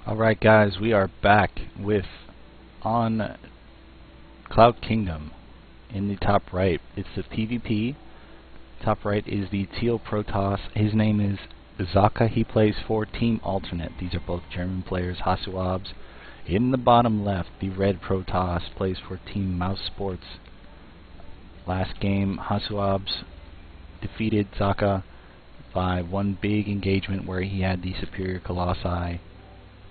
Alright guys, we are back with on Cloud Kingdom. In the top right, it's the PvP. Top right is the teal Protoss. His name is Socke. He plays for Team Alternate. These are both German players, HasuObs. In the bottom left, the red Protoss plays for Team Mousesports. Last game, HasuObs defeated Socke by one big engagement where he had the superior Colossi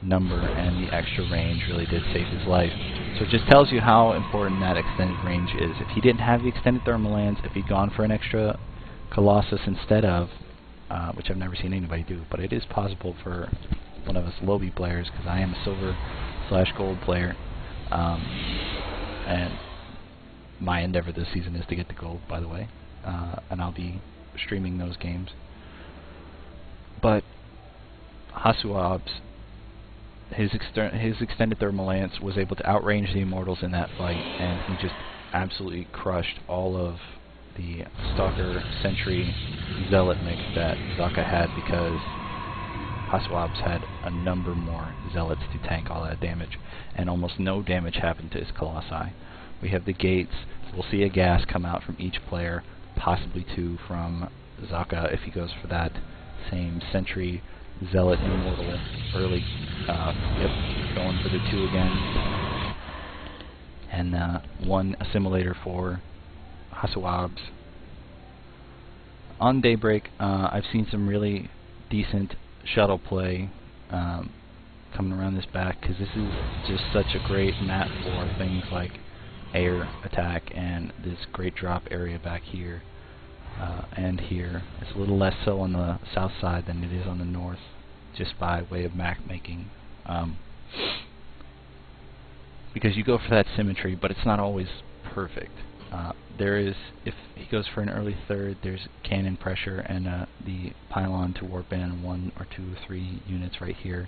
number, and the extra range really did save his life. So it just tells you how important that extended range is. If he didn't have the extended thermal lance, if he'd gone for an extra Colossus instead of, which I've never seen anybody do, but it is possible for one of us lobby players, because I am a silver/gold player, and my endeavor this season is to get to gold, by the way, and I'll be streaming those games. But HasuObs, his extended thermal lance was able to outrange the Immortals in that fight, and he just absolutely crushed all of the Stalker Sentry Zealot mix that Socke had, because HasuObs had a number more Zealots to tank all that damage, and almost no damage happened to his Colossi. We have the gates. We'll see a gas come out from each player, possibly two from Socke if he goes for that same Sentry Zealot Immortal early. Yep, going for the two again. And one assimilator for HasuObs. On Daybreak, I've seen some really decent shuttle play coming around this back, because this is just such a great map for things like air attack and this great drop area back here. And here. It's a little less so on the south side than it is on the north, just by way of map making. Because you go for that symmetry, but it's not always perfect. There is, if he goes for an early third, there's cannon pressure and the pylon to warp in 1 or 2 or 3 units right here.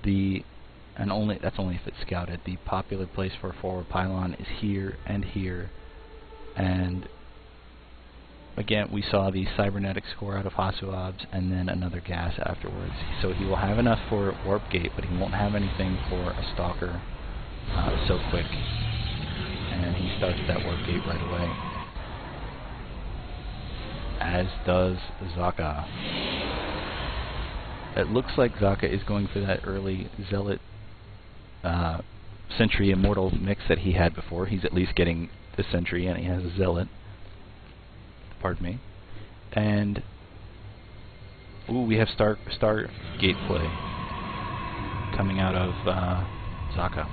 That's only if it's scouted. The popular place for a forward pylon is here and here, and again, we saw the cybernetic score out of HasuObs, and then another gas afterwards. So he will have enough for Warp Gate, but he won't have anything for a Stalker so quick. And he starts that Warp Gate right away, as does Socke. It looks like Socke is going for that early Zealot Sentry Immortal mix that he had before. He's at least getting the Sentry, and he has a Zealot. Pardon me. And ooh, we have Stargate play coming out of Socke.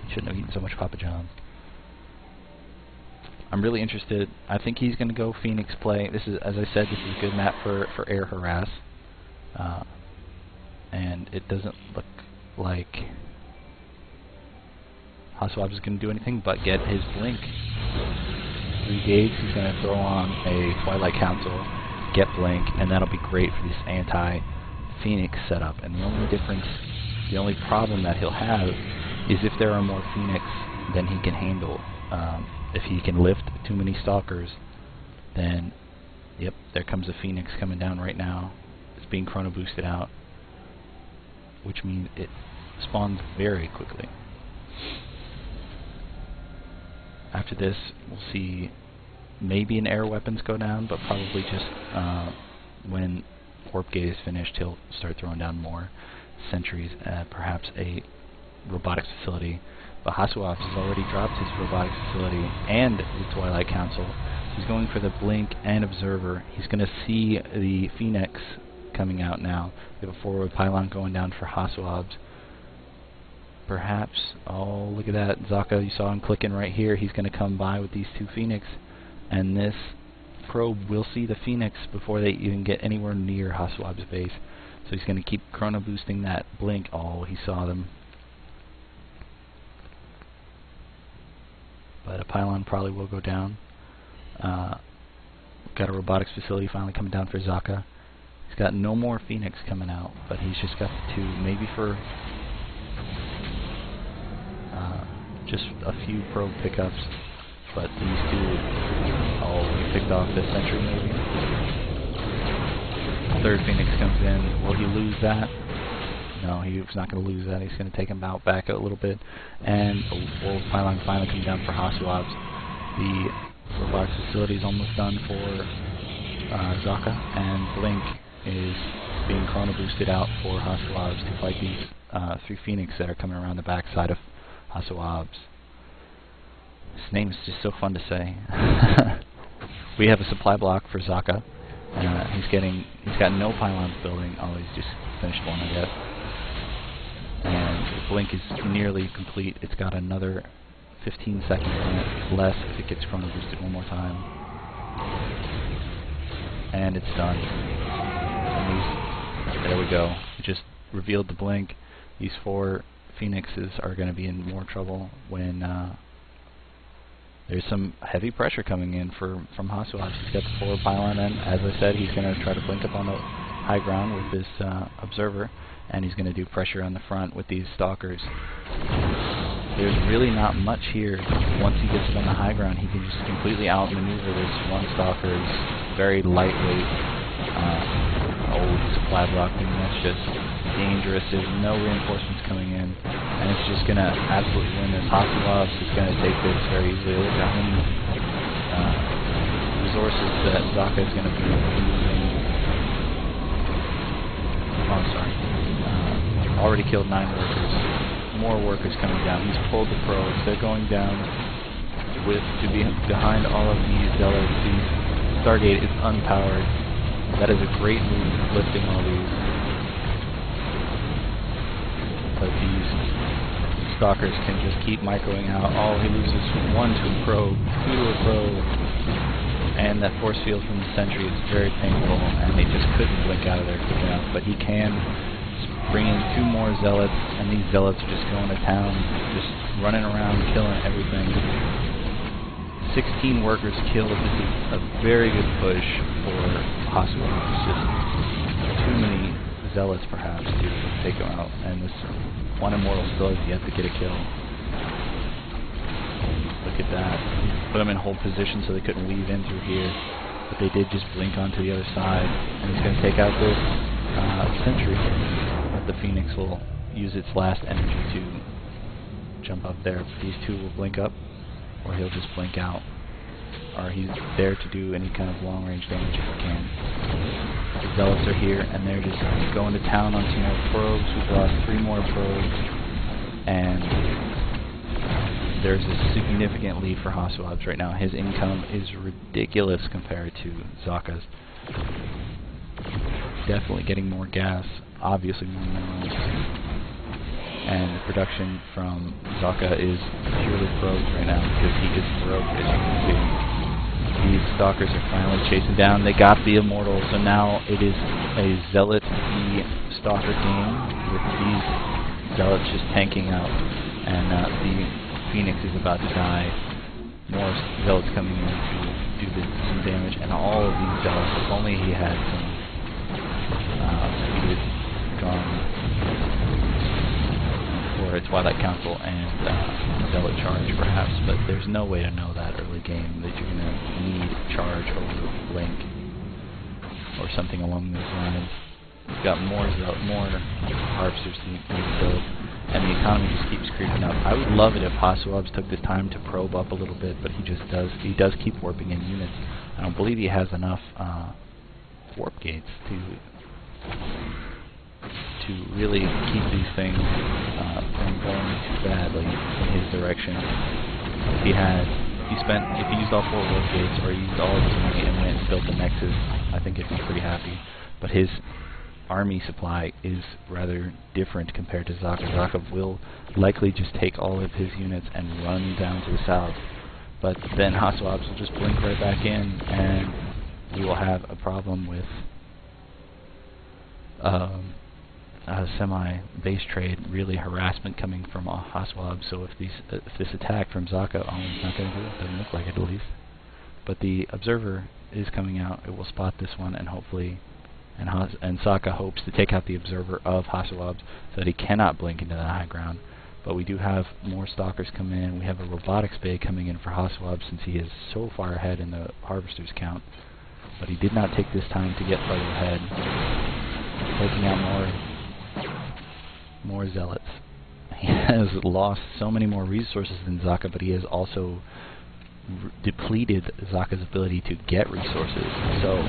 Shouldn't have eaten so much Papa John's. I'm really interested. I think he's going to go Phoenix play. This is, as I said, this is a good map for air harass. And it doesn't look like HasuObs is going to do anything but get his blink. 3 gates, he's going to throw on a Twilight Council, get blink, and that'll be great for this anti-Phoenix setup. And the only problem that he'll have is if there are more Phoenix than he can handle. If he can lift too many Stalkers, then, yep, there comes a Phoenix coming down right now. It's being chrono boosted out, which means it spawns very quickly. After this, we'll see maybe an air weapons go down, but probably just when Warp Gate is finished, he'll start throwing down more sentries, perhaps a robotics facility. But HasuObs has already dropped his robotics facility and the Twilight Council. He's going for the blink and observer. He's going to see the Phoenix coming out now. We have a forward pylon going down for HasuObs. Perhaps, oh, look at that, Socke, you saw him clicking right here. He's going to come by with these 2 Phoenix, and this probe will see the Phoenix before they even get anywhere near HasuObs' base. So he's going to keep chrono boosting that blink. Oh, he saw them. But a pylon probably will go down. Got a robotics facility finally coming down for Socke. He's got no more Phoenix coming out, but he's just got the 2, maybe for just a few probe pickups, but these 2, oh, he picked off this Sentry maybe. 3rd Phoenix comes in. Will he lose that? No, he was not going to lose that. He's going to take him out back a little bit. And the full pylon finally coming down for HasuObs. The robotics facility is almost done for Socke, and Blink is being chrono boosted out for HasuObs to fight these 3 Phoenix that are coming around the backside of HasuObs. His name is just so fun to say. We have a supply block for Socke. He's got no pylons building. Oh, he's just finished one, I guess. And Blink is nearly complete. It's got another 15 seconds on it, less if it gets chrono boosted one more time. And it's done. And there we go. It just revealed the Blink. These 4 Phoenixes are going to be in more trouble when there's some heavy pressure coming in from HasuObs. He's got the forward pylon in. As I said, he's going to try to blink up on the high ground with this observer, and he's going to do pressure on the front with these stalkers. There's really not much here. Once he gets it on the high ground, he can just completely outmaneuver this one stalker's very lightweight old supply block thing. That's just dangerous. There's no reinforcements coming in, and it's just going to absolutely win this. HasuObs is going to take this very easily. Look how many resources that Socke is going to be using. Oh, I'm sorry. Already killed 9 workers. More workers coming down. He's pulled the probes. They're going down to be behind all of these zealots. The Stargate is unpowered. That is a great move, lifting all these. But these stalkers can just keep microing out. Oh, he loses 1 to a probe, 2 to a probe, and that force field from the sentry is very painful, and they just couldn't blink out of there quick enough. But he can bring in 2 more zealots, and these zealots are just going to town, just running around, killing everything. 16 workers killed. This is a very good push for HasuObs. Just too many zealots, perhaps, to take him out, and this one immortal still has yet to get a kill. Look at that. Put them in hold position so they couldn't weave in through here, but they did just blink onto the other side, and he's going to take out this sentry. But the Phoenix will use its last energy to jump up there. These 2 will blink up, or he'll just blink out, or he's there to do any kind of long-range damage if he can. The zealots are here, and they're just going to town on some more probes. We've lost 3 more probes, and there's a significant lead for HasuObs right now. His income is ridiculous compared to Socke's. Definitely getting more gas, obviously more minerals, and the production from Socke is purely probes right now because he is broke, as you can see. These stalkers are finally chasing down. They got the immortal, so now it is a zealot v stalker game with these zealots just tanking out, and the Phoenix is about to die. More zealots coming in to do some damage, and all of these zealots, if only he had some speed gone for a Twilight Council and Zealot Charge, perhaps, but there's no way to know that early game that you're going to need Charge over Blink or something along those lines. You've got more Harvesters to build, and the economy just keeps creeping up. I would love it if HasuObs took the time to probe up a little bit, but he just does. He does keep warping in units. I don't believe he has enough warp gates to really keep these things from going too badly in his direction. If he used all 4 warp gates, or used all of his money and went and built the Nexus, I think he'd be pretty happy. But his army supply is rather different compared to Socke. Socke will likely just take all of his units and run down to the south, but then HasuObs will just blink right back in, and we will have a problem with a semi-base trade, really harassment coming from HasuObs. So if this attack from Socke, it's not going to do it. Doesn't look like it, at least. But the observer is coming out. It will spot this one, and hopefully, and Socke hopes to take out the observer of HasuObs so that he cannot blink into the high ground. But we do have more stalkers come in. We have a robotics bay coming in for HasuObs since he is so far ahead in the harvesters count. But he did not take this time to get further ahead. Taking out more more zealots. He has lost so many more resources than Socke, but he has also depleted Zocke's ability to get resources. So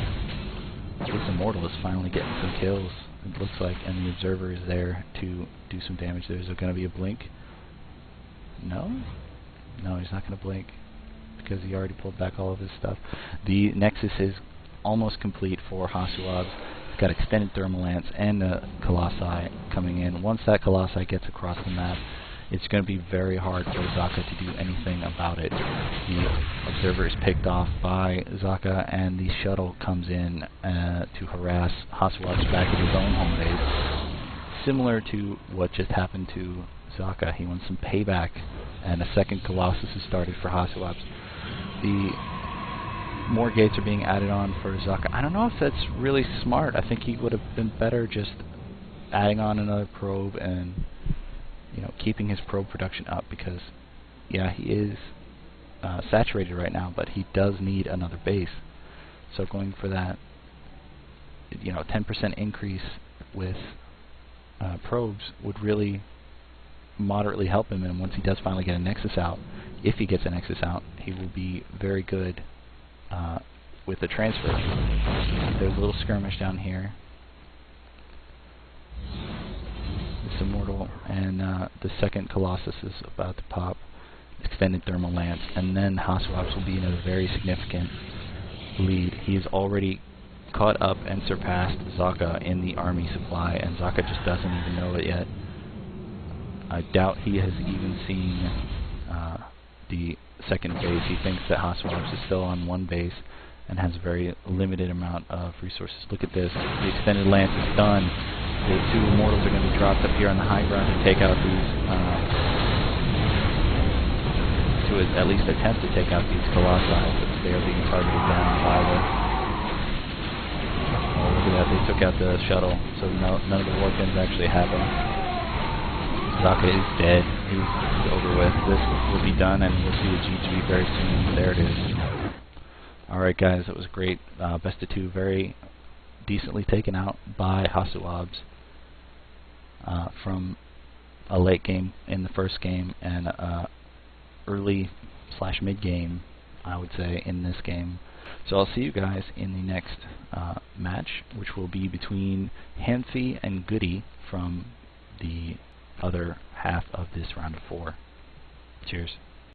this Immortal is finally getting some kills, it looks like, and the Observer is there to do some damage. There's going to be a blink. No? No, he's not going to blink because he already pulled back all of his stuff. The Nexus is almost complete for HasuObs. He's got extended Thermal Lance and a Colossi coming in. Once that Colossi gets across the map, it's going to be very hard for Socke to do anything about it. The Observer is picked off by Socke, and the shuttle comes in to harass HasuObs back at his own home base. Similar to what just happened to Socke. He wants some payback, and a second Colossus is started for HasuObs. The more gates are being added on for Socke. I don't know if that's really smart. I think he would have been better just adding on another probe and, you know, keeping his probe production up, because yeah, he is saturated right now, but he does need another base. So going for that, you know, 10% increase with probes would really moderately help him, and once he does finally get a Nexus out, if he gets a Nexus out, he will be very good with the transfer. There's a little skirmish down here. This Immortal and the second Colossus is about to pop. Extended Thermal Lance, and then HasuObs will be in a very significant lead. He is already caught up and surpassed Socke in the army supply, and Socke just doesn't even know it yet. I doubt he has even seen the second base. He thinks that HasuObs is still on one base and has a very limited amount of resources. Look at this. The extended lance is done. The two Immortals are going to be dropped up here on the high ground to take out these, to at least attempt to take out these Colossi, but they are being targeted down by the... Oh, look at that. They took out the shuttle, so none of the warpins actually happened. Socke is dead. He's over with. This will be done, and we'll see a GG very soon. There it is. Alright guys, that was great. Best of 2, very decently taken out by HasuObs from a late game in the first game and early/mid game, I would say, in this game. So I'll see you guys in the next match, which will be between Hansi and Goody from the other half of this round of 4. Cheers.